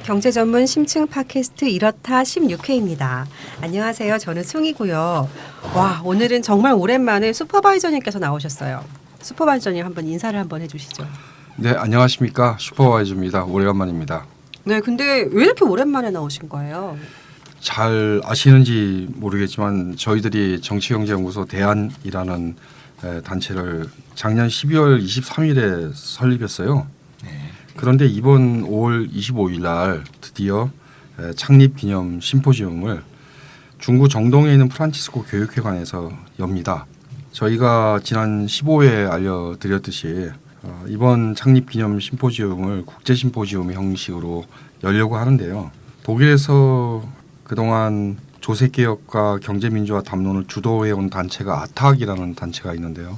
경제 전문 심층 팟캐스트 이렇다 16회입니다. 안녕하세요. 저는 숭이고요. 와, 오늘은 정말 오랜만에 슈퍼바이저님께서 나오셨어요. 슈퍼바이저님 한번 인사를 한번 해주시죠. 네, 안녕하십니까. 슈퍼바이저입니다. 오래간만입니다. 네, 근데 왜 이렇게 오랜만에 나오신 거예요? 잘 아시는지 모르겠지만 저희들이 정치경제연구소 대안이라는 단체를 작년 12월 23일에 설립했어요. 그런데 이번 5월 25일 날 드디어 창립 기념 심포지움을 중구 정동에 있는 프란치스코 교육회관에서 엽니다. 저희가 지난 15회에 알려드렸듯이 이번 창립 기념 심포지움을 국제 심포지움 형식으로 열려고 하는데요. 독일에서 그동안 조세개혁과 경제민주화 담론을 주도해온 단체가 아탁이라는 단체가 있는데요.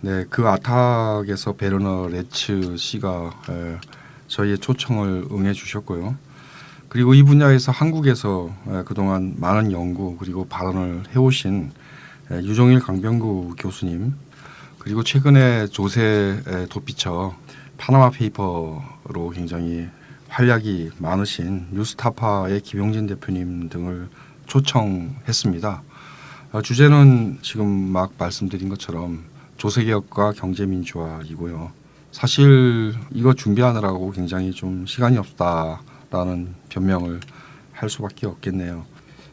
네, 그 아탁에서 베르너 레츠 씨가 저희의 초청을 응해 주셨고요. 그리고 이 분야에서 한국에서 그동안 많은 연구 그리고 발언을 해오신 유종일 강병구 교수님, 그리고 최근에 조세 도피처 파나마 페이퍼로 굉장히 활약이 많으신 뉴스타파의 김용진 대표님 등을 초청했습니다. 주제는 지금 막 말씀드린 것처럼 조세개혁과 경제민주화이고요. 사실 이거 준비하느라고 굉장히 좀 시간이 없다라는 변명을 할 수밖에 없겠네요.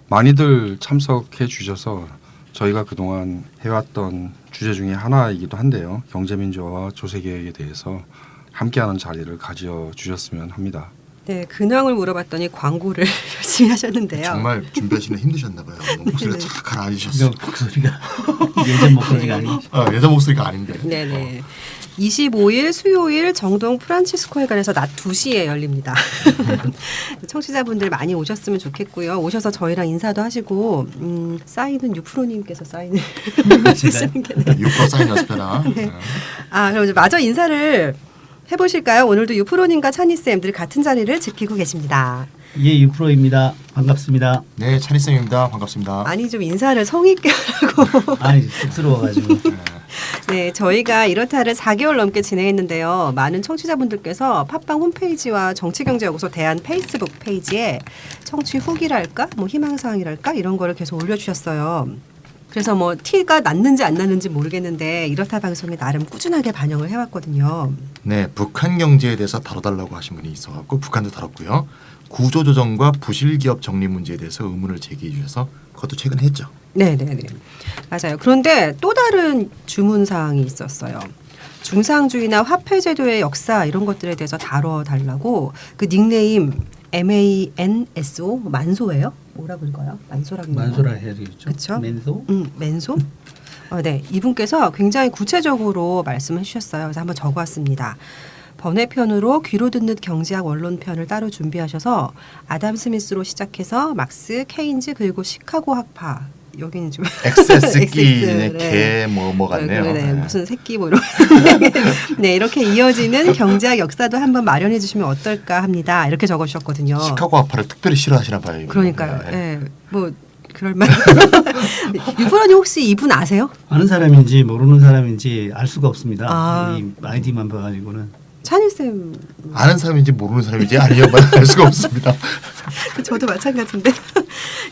많이들 참석해 주셔서 저희가 그동안 해왔던 주제 중에 하나이기도 한데요. 경제민주화와 조세개혁에 대해서 함께하는 자리를 가져주셨으면 합니다. 네, 근황을 물어봤더니 광고를 열심히 하셨는데요. 정말 준비하시는 힘드셨나 봐요. 목소리가 착 가라앉으셨어요. 목소리가 예전 목소리가 아니죠. 예전 목소리가 아닌데. 네네. 25일 수요일 정동 프란치스코 회관에서 낮 2시에 열립니다. 청취자분들 많이 오셨으면 좋겠고요. 오셔서 저희랑 인사도 하시고 사인은 유프로님께서 사인을 해주시는 게 네. 6% 사인 연습해라. 네. 아, 그럼 이제 마저 인사를 해보실까요? 오늘도 유프로님과 찬희쌤 늘 같은 자리를 지키고 계십니다. 예, 유프로입니다. 반갑습니다. 네, 찬희쌤입니다. 반갑습니다. 아니 좀 인사를 성의 있게 하라고. 아니 쑥스러워가지고. 네, 저희가 이렇다를 4개월 넘게 진행했는데요. 많은 청취자분들께서 팟빵 홈페이지와 정치경제연구소 대안 페이스북 페이지에 청취 후기랄까, 뭐 희망사항이랄까 이런 거를 계속 올려주셨어요. 그래서 뭐 티가 났는지 안 났는지 모르겠는데 이렇다 방송이 나름 꾸준하게 반영을 해왔거든요. 네, 북한 경제에 대해서 다뤄달라고 하신 분이 있어갖고 북한도 다뤘고요. 구조조정과 부실기업 정리 문제에 대해서 의문을 제기해 주셔서 그것도 최근에 했죠. 네네네. 맞아요. 그런데 또 다른 주문 사항이 있었어요. 중상주의나 화폐제도의 역사 이런 것들에 대해서 다뤄달라고 그 닉네임 MANSO 만소예요? 뭐라고 읽어요? 만소라고 읽나요? 만소라 해야 되겠죠. 그렇죠. 맨소? 맨소? 네, 이분께서 굉장히 구체적으로 말씀해 주셨어요. 그래서 한번 적어왔습니다. 번외편으로 귀로 듣는 경제학 원론편을 따로 준비하셔서 아담 스미스로 시작해서 막스, 케인즈 그리고 시카고 학파 여기는 좀 XS끼 개뭐 같네요. 네, 무슨 새끼 뭐 이런 네 이렇게 이어지는 경제학 역사도 한번 마련해 주시면 어떨까 합니다. 이렇게 적어주셨거든요. 시카고 아파를 특별히 싫어하시나 봐요. 그러니까요. 네. 뭐 그럴 만. 유프로님 혹시 이분 아세요? 아는 사람인지 모르는 사람인지 알 수가 없습니다. 아. 이 아이디만 봐가지고는. 찬희쌤 아는 사람인지 모르는 사람인지 아니요만 알 수가 없습니다. 저도 마찬가지인데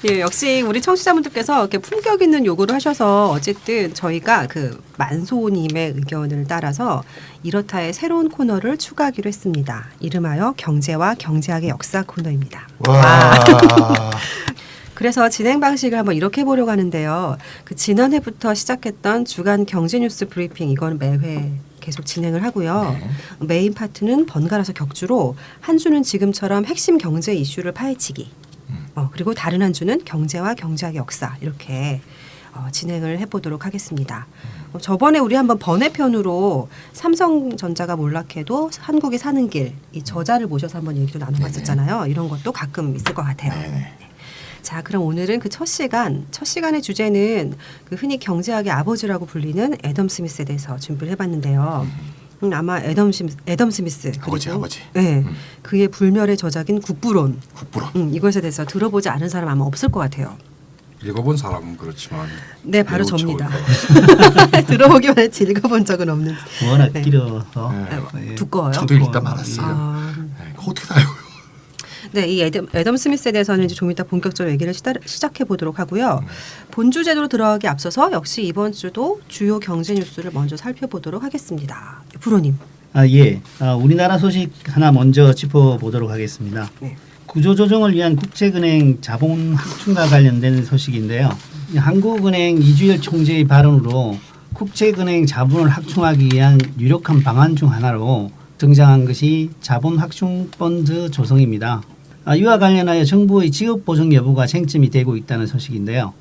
예, 역시 우리 청취자분들께서 이렇게 품격 있는 요구를 하셔서 어쨌든 저희가 그 만소님의 의견을 따라서 이렇다의 새로운 코너를 추가하기로 했습니다. 이름하여 경제와 경제학의 역사 코너입니다. 와. 그래서 진행 방식을 한번 이렇게 해보려고 하는데요. 그 지난해부터 시작했던 주간 경제뉴스 브리핑 이건 매회 계속 진행을 하고요. 네. 메인 파트는 번갈아서 격주로 한 주는 지금처럼 핵심 경제 이슈를 파헤치기. 그리고 다른 한 주는 경제와 경제학의 역사 이렇게 진행을 해보도록 하겠습니다. 저번에 우리 한번 번외편으로 삼성전자가 몰락해도 한국이 사는 길 이 저자를 모셔서 한번 얘기도 나눠봤었잖아요. 이런 것도 가끔 있을 것 같아요. 네네. 자, 그럼 오늘은 그 첫 시간의 주제는 그 흔히 경제학의 아버지라고 불리는 애덤 스미스에 대해서 준비를 해봤는데요. 아마 애덤 스미스 아버지. 네, 그의 불멸의 저작인 국부론. 이것에 대해서 들어보지 않은 사람 아마 없을 것 같아요. 읽어본 사람은 그렇지만 네, 바로 매우 접니다. 적을 들어보기만 했지 읽어본 적은 없는. 워낙 네. 길어서 두꺼워요. 저도 읽다 말았어요. 아, 네, 그거 어떻게 다 알고요? 네, 이 애덤 스미스에 대해서는 이제 좀 이따 본격적으로 얘기를 시작해 보도록 하고요. 본주 제도로 들어가기 앞서서 역시 이번 주도 주요 경제 뉴스를 먼저 살펴보도록 하겠습니다. 부로님. 예. 우리나라 소식 하나 먼저 짚어보도록 하겠습니다. 네. 구조조정을 위한 국책은행 자본 확충과 관련된 소식인데요. 한국은행 이주열 총재의 발언으로 국책은행 자본을 확충하기 위한 유력한 방안 중 하나로 등장한 것이 자본 확충 펀드 조성입니다. 이와 관련하여 정부의 지급 보증 여부가 쟁점이 되고 있다는 소식인데요.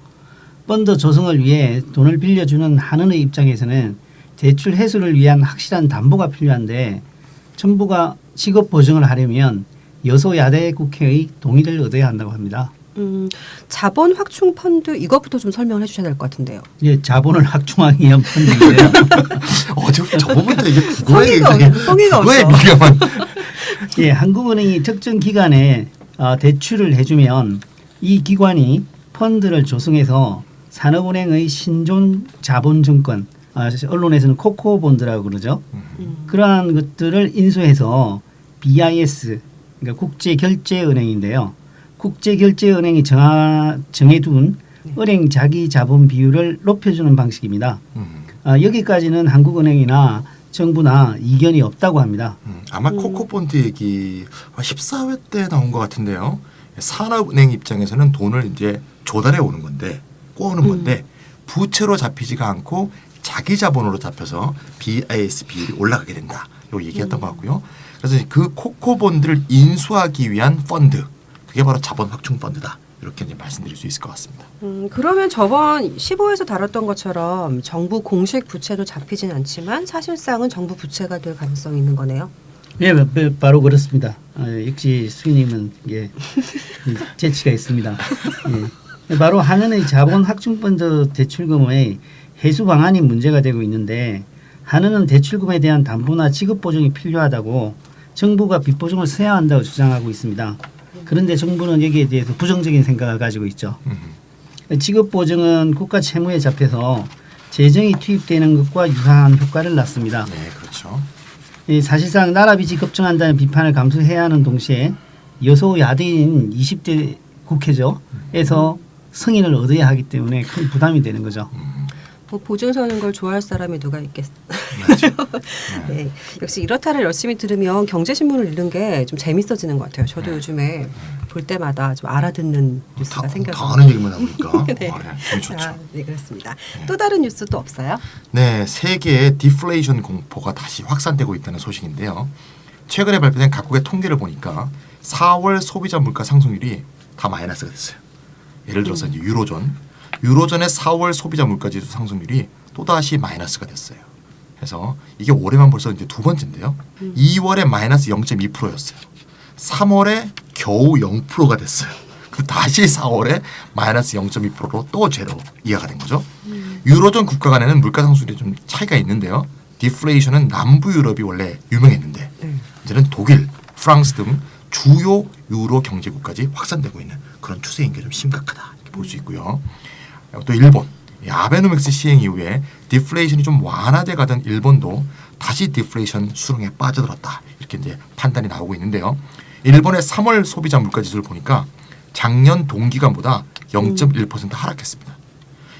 펀드 조성을 위해 돈을 빌려주는 한은의 입장에서는 대출 회수를 위한 확실한 담보가 필요한데 정부가 지급 보증을 하려면 여소야대 국회의 동의를 얻어야 한다고 합니다. 자본 확충 펀드 이것부터 좀 설명을 해주셔야 될 것 같은데요. 예, 자본을 확충하기 위한 펀드인데요. 저번부터 이게 국어에 성의가 국어에 없어. 민감한. 예, 한국은행이 특정 기간에 대출을 해주면 이 기관이 펀드를 조성해서 산업은행의 신존 자본증권, 언론에서는 코코본드라고 그러죠. 그러한 것들을 인수해서 BIS, 그러니까 국제결제은행인데요. 국제결제은행이 정해둔 은행 자기 자본 비율을 높여주는 방식입니다. 여기까지는 한국은행이나 정부나 이견이 없다고 합니다. 아마 코코본드 얘기 14회 때 나온 것 같은데요. 산업은행 입장에서는 돈을 이제 조달해 오는 건데 꼬우는 건데 부채로 잡히지가 않고 자기 자본으로 잡혀서 BIS 비율이 올라가게 된다. 요 얘기했던 것 같고요. 그래서 그 코코본드를 인수하기 위한 펀드, 그게 바로 자본 확충 펀드다. 이렇게 이제 말씀드릴 수 있을 것 같습니다. 그러면 저번 15에서 다뤘던 것처럼 정부 공식 부채로 잡히진 않지만 사실상은 정부 부채가 될 가능성이 있는 거네요. 네, 바로 그렇습니다. 역시 수희님은 예, 재치가 있습니다. 예. 바로 한은의 자본 확충 펀드 대출금의 해수 방안이 문제가 되고 있는데 한은은 대출금에 대한 담보나 지급 보증이 필요하다고 정부가 빚 보증을 써야 한다고 주장하고 있습니다. 그런데 정부는 여기에 대해서 부정적인 생각을 가지고 있죠. 지급 보증은 국가 채무에 잡혀서 재정이 투입되는 것과 유사한 효과를 낳습니다. 네, 그렇죠. 사실상 나라 빚이 급증한다는 비판을 감수해야 하는 동시에 여소야대인 20대 국회죠. 에서 승인을 얻어야 하기 때문에 큰 부담이 되는 거죠. 뭐 보증 서는 걸 좋아할 사람이 누가 있겠어요. 네. 역시 이렇다를 열심히 들으면 경제신문을 읽는 게 좀 재밌어지는 것 같아요. 저도 요즘에 볼 때마다 좀 알아듣는 뉴스가 생겨서. 다 아는 얘기만 나오니까. 네. 네, 좋죠. 네, 그렇습니다. 또 다른 뉴스 또 없어요? 네, 세계의 디플레이션 공포가 다시 확산되고 있다는 소식인데요. 최근에 발표된 각국의 통계를 보니까 4월 소비자 물가 상승률이 다 마이너스가 됐어요. 예를 들어서 이제 유로존의 4월 소비자 물가지수 상승률이 또다시 마이너스가 됐어요. 그래서 이게 올해만 벌써 이제 두 번째인데요. 2월에 마이너스 0.2%였어요. 3월에 겨우 0%가 됐어요. 다시 4월에 마이너스 0.2%로 또 제로 이하가 된 거죠. 유로존 국가 간에는 물가 상승률이 좀 차이가 있는데요. 디플레이션은 남부 유럽이 원래 유명했는데 이제는 독일, 프랑스 등 주요 유로 경제국까지 확산되고 있는 그런 추세인 게 좀 심각하다 이렇게 볼 수 있고요. 또 일본, 아베노믹스 시행 이후에 디플레이션이 좀 완화돼 가던 일본도 다시 디플레이션 수렁에 빠져들었다 이렇게 이제 판단이 나오고 있는데요. 일본의 3월 소비자 물가 지수를 보니까 작년 동기간보다 0.1% 하락했습니다.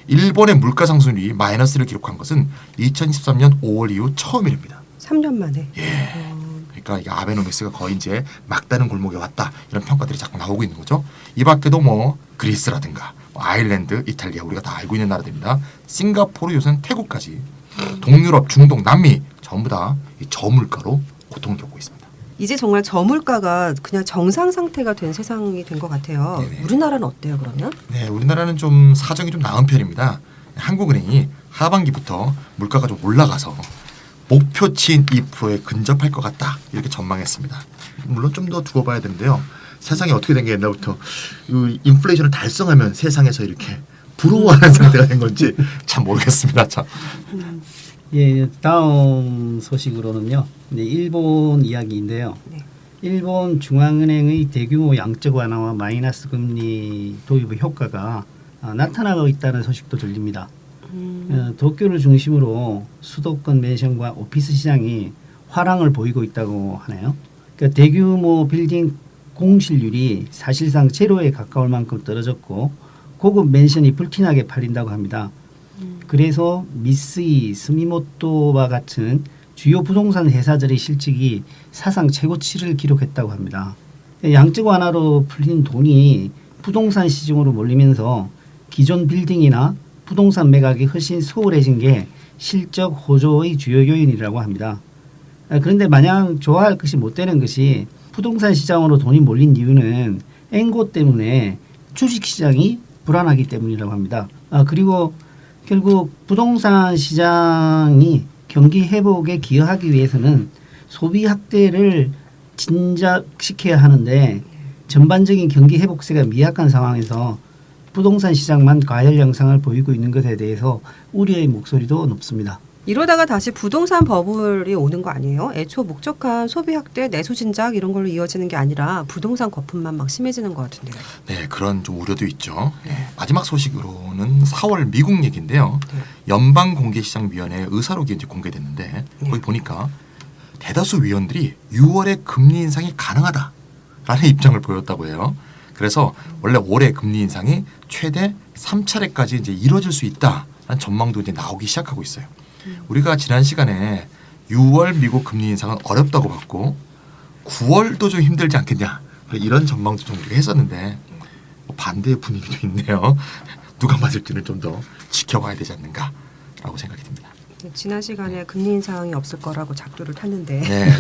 일본의 물가 상승률이 마이너스를 기록한 것은 2013년 5월 이후 처음이랍니다. 3년 만에. 예. 그러니까 이게 아베노믹스가 거의 이제 막다른 골목에 왔다 이런 평가들이 자꾸 나오고 있는 거죠. 이 밖에도 뭐 그리스라든가 아일랜드, 이탈리아 우리가 다 알고 있는 나라들입니다. 싱가포르, 요새는 태국까지 동유럽, 중동, 남미 전부 다 이 저물가로 고통을 겪고 있습니다. 이제 정말 저물가가 그냥 정상 상태가 된 세상이 된 것 같아요. 네네. 우리나라는 어때요, 그러면? 네, 우리나라는 좀 사정이 좀 나은 편입니다. 한국은행이 하반기부터 물가가 좀 올라가서 목표치인 2%에 근접할 것 같다 이렇게 전망했습니다. 물론 좀 더 두고 봐야 되는데요. 세상이 어떻게 된 게 옛날부터 이 인플레이션을 달성하면 세상에서 이렇게 부러워하는 상태가 된 건지 참 모르겠습니다. 참. 예, 다음 소식으로는요. 네, 일본 이야기인데요. 네. 일본 중앙은행의 대규모 양적 완화와 마이너스 금리 도입의 효과가 나타나고 있다는 소식도 들립니다. 도쿄를 중심으로 수도권 매션과 오피스 시장이 화랑을 보이고 있다고 하네요. 그러니까 대규모 빌딩 공실률이 사실상 제로에 가까울 만큼 떨어졌고 고급 맨션이 불티나게 팔린다고 합니다. 그래서 미쓰이, 스미모토와 같은 주요 부동산 회사들의 실적이 사상 최고치를 기록했다고 합니다. 양적 완화로 풀린 돈이 부동산 시중으로 몰리면서 기존 빌딩이나 부동산 매각이 훨씬 수월해진 게 실적 호조의 주요 요인이라고 합니다. 그런데 마냥 좋아할 것이 못 되는 것이 부동산 시장으로 돈이 몰린 이유는 엔고 때문에 주식시장이 불안하기 때문이라고 합니다. 그리고 결국 부동산 시장이 경기 회복에 기여하기 위해서는 소비 확대를 진작시켜야 하는데 전반적인 경기 회복세가 미약한 상황에서 부동산 시장만 과열 양상을 보이고 있는 것에 대해서 우려의 목소리도 높습니다. 이러다가 다시 부동산 버블이 오는 거 아니에요? 애초 목적한 소비 확대, 내수 진작 이런 걸로 이어지는 게 아니라 부동산 거품만 막 심해지는 것 같은데요. 네, 그런 좀 우려도 있죠. 마지막 소식으로는 4월 미국 얘기인데요. 연방공개시장위원회 의사록이 이제 공개됐는데 거기 보니까 대다수 위원들이 6월에 금리 인상이 가능하다라는 입장을 보였다고 해요. 그래서 원래 올해 금리 인상이 최대 3차례까지 이제 이루어질 수 있다라는 전망도 이제 나오기 시작하고 있어요. 우리가 지난 시간에 6월 미국 금리 인상은 어렵다고 봤고 9월도 좀 힘들지 않겠냐 이런 전망도 좀 우리가 했었는데 반대의 분위기도 있네요. 누가 맞을지는 좀 더 지켜봐야 되지 않는가라고 생각이 듭니다. 지난 시간에 금리 인상이 없을 거라고 작두를 탔는데 네.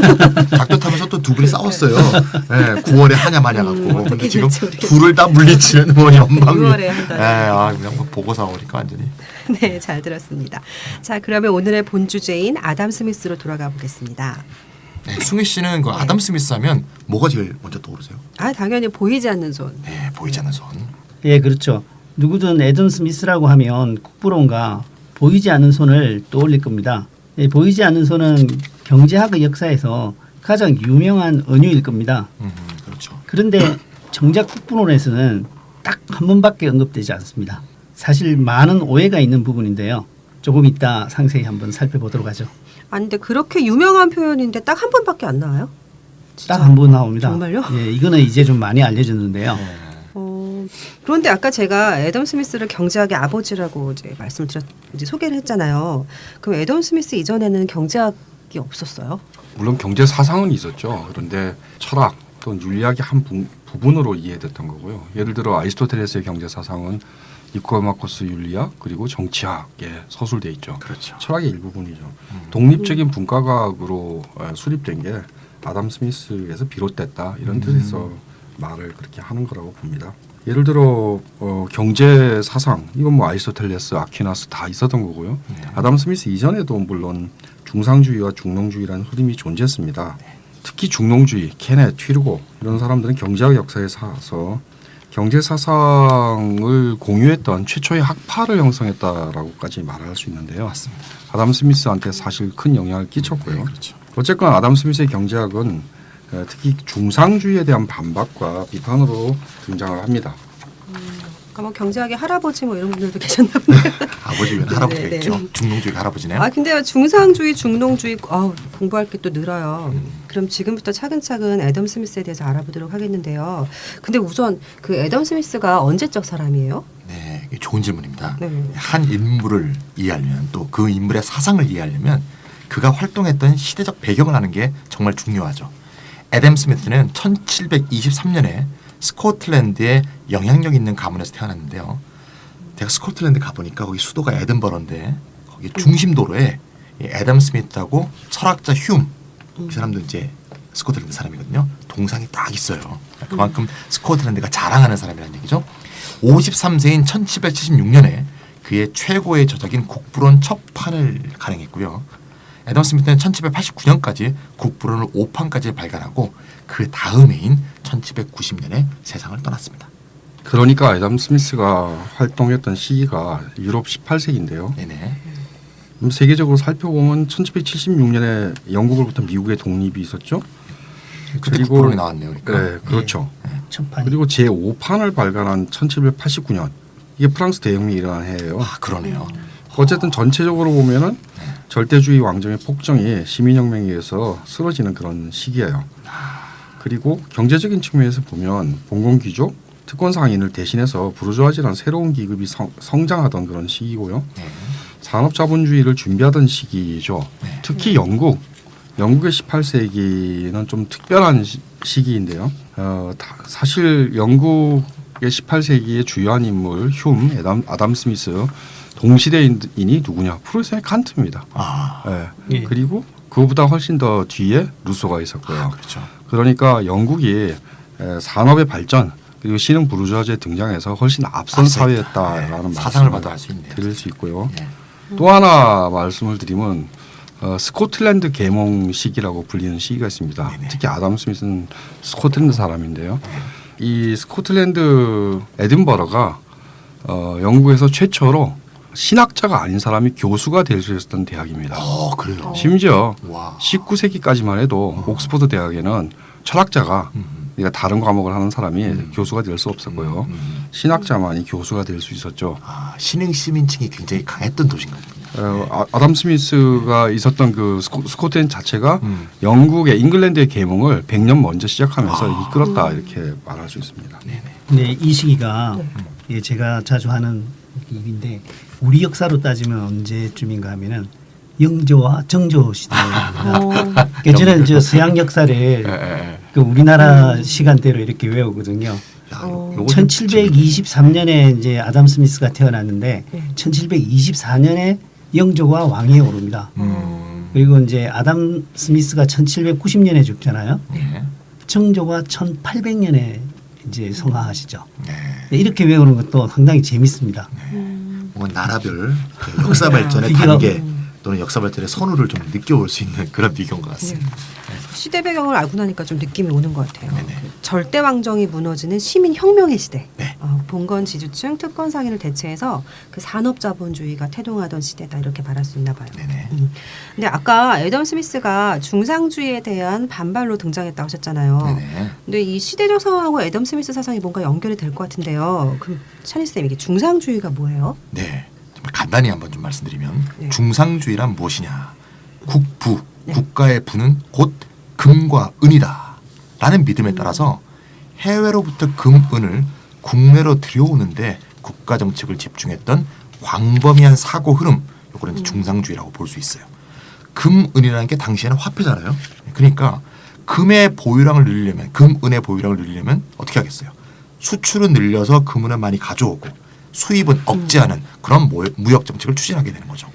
작두 타면서 또 두 분이 싸웠어요. 네, 9월에 하냐 마냐 갖고. 근데 지금 둘을 다 물리치는 뭐 연방위. 6월에 한다. 그냥 뭐 보고 싸우니까 완전히. 네, 잘 들었습니다. 자, 그러면 오늘의 본 주제인 아담 스미스로 돌아가 보겠습니다. 네, 숭희 씨는 그 아담 스미스 하면 뭐가 제일 먼저 떠오르세요? 당연히 보이지 않는 손. 네, 보이지 않는 손. 예, 그렇죠. 누구든 애덤 스미스라고 하면 국부론가 보이지 않는 손을 떠올릴 겁니다. 예, 보이지 않는 손은 경제학의 역사에서 가장 유명한 은유일 겁니다. 그렇죠. 그런데 정작 국부론에서는 딱 한 번밖에 언급되지 않습니다. 사실 많은 오해가 있는 부분인데요. 조금 이따 상세히 한번 살펴보도록 하죠. 아니, 근데 그렇게 유명한 표현인데 딱 한 번밖에 안 나와요? 딱 한 번 나옵니다. 정말요? 예, 이거는 이제 좀 많이 알려졌는데요. 네. 그런데 아까 제가 애덤 스미스를 경제학의 아버지라고 이제 이제 소개를 했잖아요. 그럼 애덤 스미스 이전에는 경제학이 없었어요? 물론 경제 사상은 있었죠. 그런데 철학 또는 윤리학의 한 부분으로 이해됐던 거고요. 예를 들어 아리스토텔레스의 경제 사상은 니코마코스 윤리학 그리고 정치학에 서술돼 있죠. 그렇죠. 철학의 일부분이죠. 독립적인 분과학으로 수립된 게 아담 스미스에서 비롯됐다 이런 뜻에서 말을 그렇게 하는 거라고 봅니다. 예를 들어 경제 사상 이건 뭐 아리스토텔레스, 아퀴나스 다 있었던 거고요. 아담 스미스 이전에도 물론 중상주의와 중농주의라는 흐름이 존재했습니다. 특히 중농주의, 케넷, 튀르고 이런 사람들은 경제학 역사에 사서 경제 사상을 공유했던 최초의 학파를 형성했다라고까지 말할 수 있는데요. 맞습니다. 아담 스미스한테 사실 큰 영향을 끼쳤고요. 네, 그렇죠. 어쨌건 아담 스미스의 경제학은 특히 중상주의에 대한 반박과 비판으로 등장을 합니다. 그러니까 뭐 경제학의 할아버지 뭐 이런 분들도 계셨나 보네요. 아버지 외에는 할아버지가 네, 있죠. 네. 중농주의 할아버지네요. 근데요 중상주의, 중농주의 공부할 게 또 늘어요. 그럼 지금부터 차근차근 애덤 스미스에 대해서 알아보도록 하겠는데요. 근데 우선 그 애덤 스미스가 언제적 사람이에요? 네, 이게 좋은 질문입니다. 네. 한 인물을 이해하려면 또 그 인물의 사상을 이해하려면 그가 활동했던 시대적 배경을 아는 게 정말 중요하죠. 애덤 스미스는 1723년에 스코틀랜드의 영향력 있는 가문에서 태어났는데요. 제가 스코틀랜드 가보니까 거기 수도가 에든버러인데 거기 중심 도로에 이 애덤 스미스하고 철학자 휴이 사람도 이제 스코틀랜드 사람이거든요. 동상이 딱 있어요. 그만큼 스코틀랜드가 자랑하는 사람이라는 얘기죠. 53세인 1776년에 그의 최고의 저작인 국부론 첫 판을 발행했고요. 애덤 스미스는 1789년까지 국부론을 5판까지 발간하고 그 다음해인 1790년에 세상을 떠났습니다. 그러니까 애덤 스미스가 활동했던 시기가 유럽 18세기인데요. 네네. 세계적으로 살펴보면 1776년에 영국으로부터 미국의 독립이 있었죠. 그때 국부론이 나왔네요. 그러니까. 네, 그렇죠. 첫판. 그리고 제5판을 발간한 1789년 이게 프랑스 대혁명이 일어난 해예요. 그러네요. 어쨌든 전체적으로 보면은 절대주의 왕정의 폭정이 시민혁명에 의해서 쓰러지는 그런 시기예요. 그리고 경제적인 측면에서 보면 봉건귀족, 특권 상인을 대신해서 부르주아지라는 새로운 기급이 성장하던 그런 시기고요. 산업자본주의를 준비하던 시기죠. 특히 영국의 18세기는 좀 특별한 시기인데요. 사실 영국의 18세기의 주요한 인물 휴me, 아담 스미스, 동시대인이 누구냐? 프로이센의 칸트입니다. 예. 그리고 그거보다 훨씬 더 뒤에 루소가 있었고요. 그렇죠. 그러니까 영국이 산업의 발전 그리고 신흥 부르주아지에 등장해서 훨씬 앞선 사회였다라는 사상을 말씀을 봐도 알 수 있네요. 드릴 수 있고요. 네. 또 하나 말씀을 드리면 스코틀랜드 계몽 시기라고 불리는 시기가 있습니다. 네네. 특히 아담 스미스는 스코틀랜드 사람인데요. 이 스코틀랜드 에든버러가 영국에서 최초로 신학자가 아닌 사람이 교수가 될 수 있었던 대학입니다. 그래요. 심지어 와. 19세기까지만 해도 옥스퍼드 대학에는 철학자가 그러니까 다른 과목을 하는 사람이 교수가 될 수 없었고요. 신학자만이 교수가 될 수 있었죠. 신흥 시민층이 굉장히 강했던 도시인 거군요. 아담 스미스가 있었던 그 스코틀랜드 자체가 영국의 잉글랜드의 계몽을 100년 먼저 시작하면서 이끌었다 이렇게 말할 수 있습니다. 네, 이 시기가 예, 제가 자주 하는 일인데 우리 역사로 따지면 언제쯤인가 하면은 영조와 정조 시대입니다. 저는 저 서양 역사를 그 우리나라 시간대로 이렇게 외우거든요. 1723년에 이제 아담 스미스가 태어났는데 1724년에 영조가 왕위에 오릅니다. 그리고 이제 아담 스미스가 1790년에 죽잖아요. 정조가 1800년에 이제 성화하시죠. 이렇게 외우는 것도 상당히 재밌습니다. 뭔가 나라별 그 역사 발전의 단계 또는 역사 발전의 선우를 좀 느껴볼 수 있는 그런 비교인 것 같습니다. 시대 배경을 알고 나니까 좀 느낌이 오는 것 같아요. 네네. 절대 왕정이 무너지는 시민 혁명의 시대. 네. 봉건 지주층, 특권 상인을 대체해서 그 산업자본주의가 태동하던 시대다 이렇게 말할 수 있나 봐요. 네네. 근데 아까 애덤 스미스가 중상주의에 대한 반발로 등장했다고 하셨잖아요. 네네. 근데 이 시대적 상황하고 애덤 스미스 사상이 뭔가 연결이 될 것 같은데요. 그럼 찬희 쌤 이게 중상주의가 뭐예요? 네. 정말 간단히 한번 좀 말씀드리면 네. 중상주의란 무엇이냐? 국부, 네. 국가의 부는 곧 금과 은이다 라는 믿음에 따라서 해외로부터 금, 은을 국내로 들여오는데 국가 정책을 집중했던 광범위한 사고 흐름, 요거는 이제 중상주의라고 볼 수 있어요. 금, 은이라는 게 당시에는 화폐잖아요. 그러니까 금의 보유량을 늘리려면, 금, 은의 보유량을 늘리려면 어떻게 하겠어요? 수출은 늘려서 금은을 많이 가져오고 수입은 억제하는 그런 무역 정책을 추진하게 되는 거죠.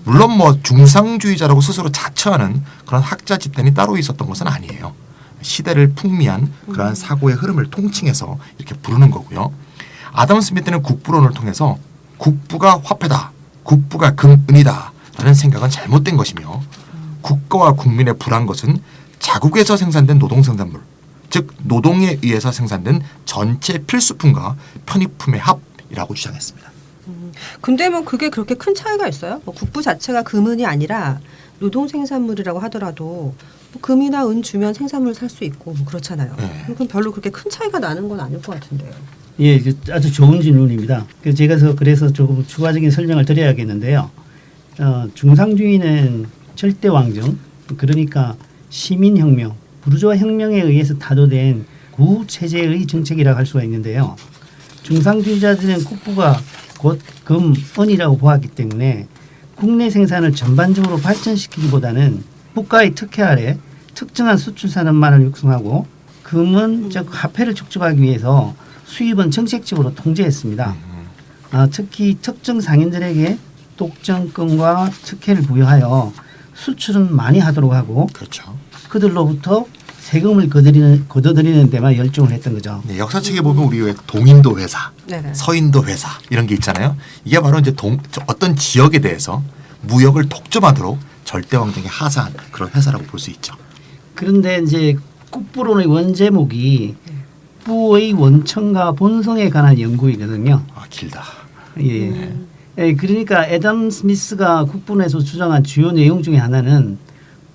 물론 뭐 중상주의자라고 스스로 자처하는 그런 학자 집단이 따로 있었던 것은 아니에요. 시대를 풍미한 그러한 사고의 흐름을 통칭해서 이렇게 부르는 거고요. 아담 스미스는 국부론을 통해서 국부가 화폐다, 국부가 금, 은이다 라는 생각은 잘못된 것이며 국가와 국민의 부란 것은 자국에서 생산된 노동생산물, 즉 노동에 의해서 생산된 전체 필수품과 편의품의 합이라고 주장했습니다. 근데 뭐 그게 그렇게 큰 차이가 있어요? 뭐 국부 자체가 금은이 아니라 노동 생산물이라고 하더라도 뭐 금이나 은 주면 생산물 살 수 있고 뭐 그렇잖아요. 네. 그럼 별로 그렇게 큰 차이가 나는 건 아닐 것 같은데요. 예, 아주 좋은 질문입니다. 그래서 조금 추가적인 설명을 드려야겠는데요. 중상주의는 절대 왕정, 그러니까 시민혁명, 부르주아 혁명에 의해서 타도된 구체제의 정책이라고 할 수가 있는데요. 중상주의자들은 국부가 곧 금, 은이라고 보았기 때문에 국내 생산을 전반적으로 발전시키기보다는 국가의 특혜 아래 특정한 수출 산업만을 육성하고 금은 즉 화폐를 축적하기 위해서 수입은 정책적으로 통제했습니다. 특히 특정 상인들에게 독점권과 특혜를 부여하여 수출은 많이 하도록 하고 그렇죠. 그들로부터 세금을 거둬들이는 데만 열중을 했던 거죠. 네, 역사책에 보면 우리 왜 동인도 회사, 네네. 서인도 회사 이런 게 있잖아요. 이게 바로 이제 어떤 지역에 대해서 무역을 독점하도록 절대 왕정에 하사한 그런 회사라고 볼 수 있죠. 그런데 이제 국부론의 원제목이 부의 원천과 본성에 관한 연구이거든요. 길다. 예. 예, 그러니까 애덤 스미스가 국부론에서 주장한 주요 내용 중에 하나는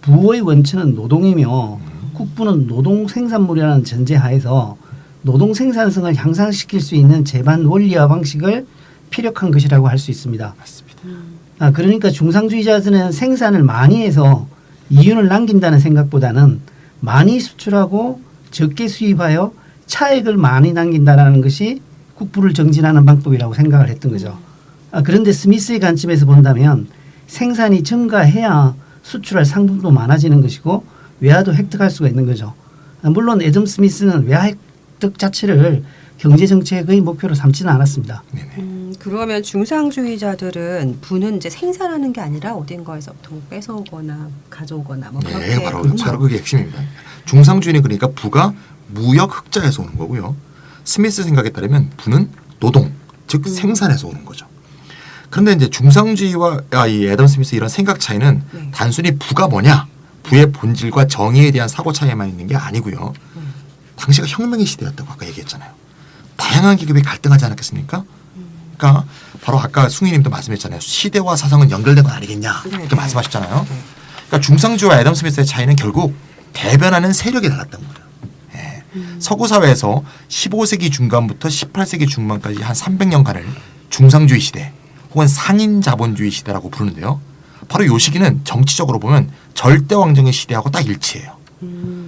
부의 원천은 노동이며 국부는 노동 생산물이라는 전제하에서 노동 생산성을 향상시킬 수 있는 재반 원리와 방식을 피력한 것이라고 할 수 있습니다. 맞습니다. 그러니까 중상주의자들은 생산을 많이 해서 이윤을 남긴다는 생각보다는 많이 수출하고 적게 수입하여 차액을 많이 남긴다라는 것이 국부를 정진하는 방법이라고 생각을 했던 거죠. 그런데 스미스의 관점에서 본다면 생산이 증가해야 수출할 상품도 많아지는 것이고 외화도 획득할 수가 있는 거죠. 물론 애덤 스미스는 외화 획득 자체를 경제 정책의 목표로 삼지는 않았습니다. 그러면 중상주의자들은 부는 이제 생산하는 게 아니라 어딘가에서부터 뺏어오거나 가져오거나 뭐 그렇게 네, 바로 그게 핵심입니다. 중상주의는 그러니까 부가 무역 흑자에서 오는 거고요. 스미스 생각에 따르면 부는 노동, 즉 생산에서 오는 거죠. 그런데 이제 중상주의와 이 애덤 스미스 이런 생각 차이는 네. 단순히 부가 뭐냐, 부의 본질과 정의에 대한 사고 차이만 있는 게 아니고요. 당시가 혁명의 시대였다고 아까 얘기했잖아요. 다양한 계급이 갈등하지 않았겠습니까? 그러니까 바로 아까 숭이님도 말씀했잖아요. 시대와 사상은 연결된 건 아니겠냐 이렇게 네. 말씀하셨잖아요. 그러니까 중상주의와 애덤 스미스의 차이는 결국 대변하는 세력이 달랐던 거예요. 예. 서구 사회에서 15세기 중반부터 18세기 중반까지 한 300년간을 중상주의 시대 혹은 상인 자본주의 시대라고 부르는데요. 바로 이 시기는 정치적으로 보면 절대 왕정의 시대하고 딱 일치해요.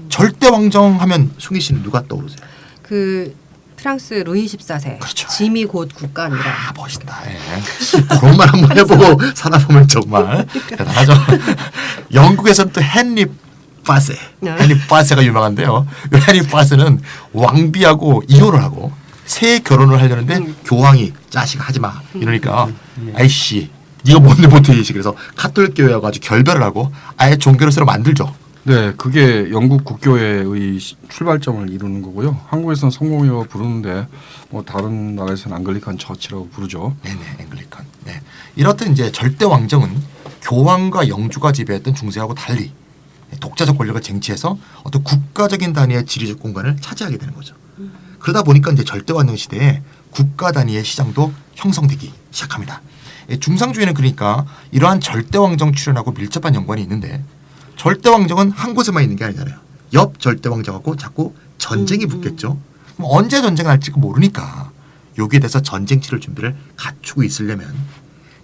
절대 왕정 하면 숭이 씨는 누가 떠오르세요? 그 프랑스 루이 14세 그렇죠. 짐이 곧 국가니라. 아 멋있다. 예. 그런 말 한번 해보고 살아보면 정말 대단하죠. 영국에서는 또 헨리 파세, 헨리 파세가 유명한데요. 이 헨리 파세는 왕비하고 이혼을 하고 새 결혼을 하려는데 교황이 자식 하지 마 이러니까 아이씨 네가 뭔데 못해야지 그래서 카톨릭 교회하고 아주 결별을 하고 아예 종교를 새로 만들죠. 네, 그게 영국 국교회의 출발점을 이루는 거고요. 한국에서는 성공회로 부르는데 뭐 다른 나라에서는 앙글리칸 처치라고 부르죠. 네네, 앵글리칸. 네, 이렇듯 이제 절대 왕정은 교황과 영주가 지배했던 중세하고 달리 독자적 권력을 쟁취해서 어떤 국가적인 단위의 지리적 공간을 차지하게 되는 거죠. 그러다 보니까 이제 절대 왕정 시대에 국가 단위의 시장도 형성되기 시작합니다. 중상주의는 그러니까 이러한 절대 왕정 출현하고 밀접한 연관이 있는데. 절대 왕정은 한 곳에만 있는 게 아니잖아요. 옆 절대 왕정하고 자꾸 전쟁이 붙겠죠. 그럼 언제 전쟁을 할지 모르니까 여기에 대해서 전쟁 치를 준비를 갖추고 있으려면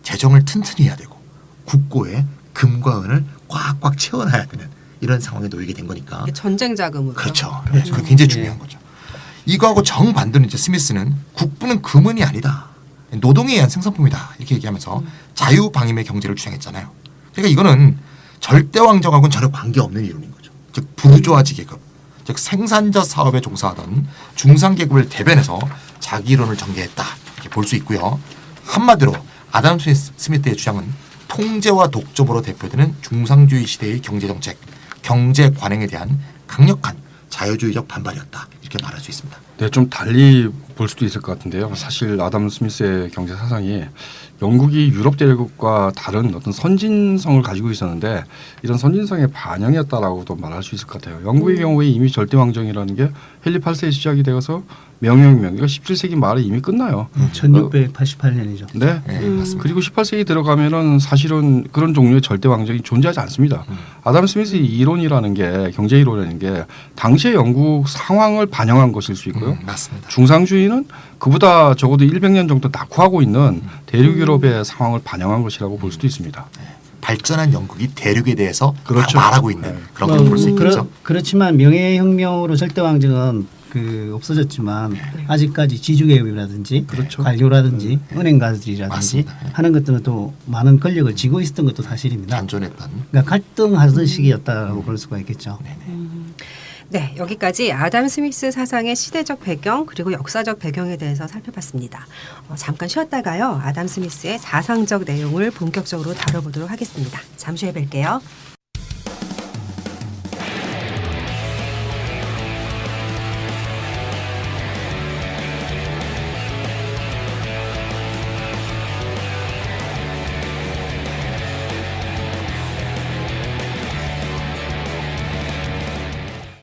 재정을 튼튼히 해야 되고 국고에 금과 은을 꽉꽉 채워놔야 되는 이런 상황에 놓이게 된 거니까. 전쟁 자금으로. 그렇죠. 그게 굉장히 중요한 거죠. 이거하고 정반대로 이제 스미스는 국부는 금은이 아니다. 노동에 의한 생산품이다. 이렇게 얘기하면서 자유방임의 경제를 주장했잖아요. 그러니까 이거는 절대 왕정하고는 전혀 관계없는 이론인 거죠. 즉 부르주아지 계급, 즉 생산자 사업에 종사하던 중상 계급을 대변해서 자기 이론을 전개했다 이렇게 볼 수 있고요. 한마디로 아담 스미스의 주장은 통제와 독점으로 대표되는 중상주의 시대의 경제 정책, 경제 관행에 대한 강력한 자유주의적 반발이었다 이렇게 말할 수 있습니다. 네, 좀 달리 볼 수도 있을 것 같은데요. 사실 아담 스미스의 경제 사상이 영국이 유럽 대륙과 다른 어떤 선진성을 가지고 있었는데 이런 선진성의 반영이었다라고도 말할 수 있을 것 같아요. 영국의 경우에 이미 절대 왕정이라는 게 헨리 8세에 시작이 되어서 명예혁명, 이거 17세기 말에 이미 끝나요. 1688년이죠. 네. 맞습니다. 그리고 18세기 들어가면은 사실은 그런 종류의 절대 왕정이 존재하지 않습니다. 아담 스미스의 이론이라는 게 경제 이론이라는 게 당시의 영국 상황을 반영한 것일 수 있고요. 맞습니다. 중상주의는 그보다 적어도 100년 정도 낙후하고 있는 대륙 유럽의 상황을 반영한 것이라고 볼 수도 있습니다. 발전한 영국이 대륙에 대해서 그렇죠. 말하고 있는 그런 걸 볼 수 있겠죠. 그렇지만 명예혁명으로 절대 왕정은 없어졌지만 아직까지 지주계급이라든지 그렇죠. 관료라든지 은행가들이라든지 맞습니다. 하는 것들은 또 많은 권력을 쥐고 있었던 것도 사실입니다. 단존했던. 그러니까 갈등하던 시기였다고 볼 수가 있겠죠. 네, 여기까지 아담 스미스 사상의 시대적 배경 그리고 역사적 배경에 대해서 살펴봤습니다. 잠깐 쉬었다가요. 아담 스미스의 사상적 내용을 본격적으로 다뤄보도록 하겠습니다. 잠시 후에 뵐게요.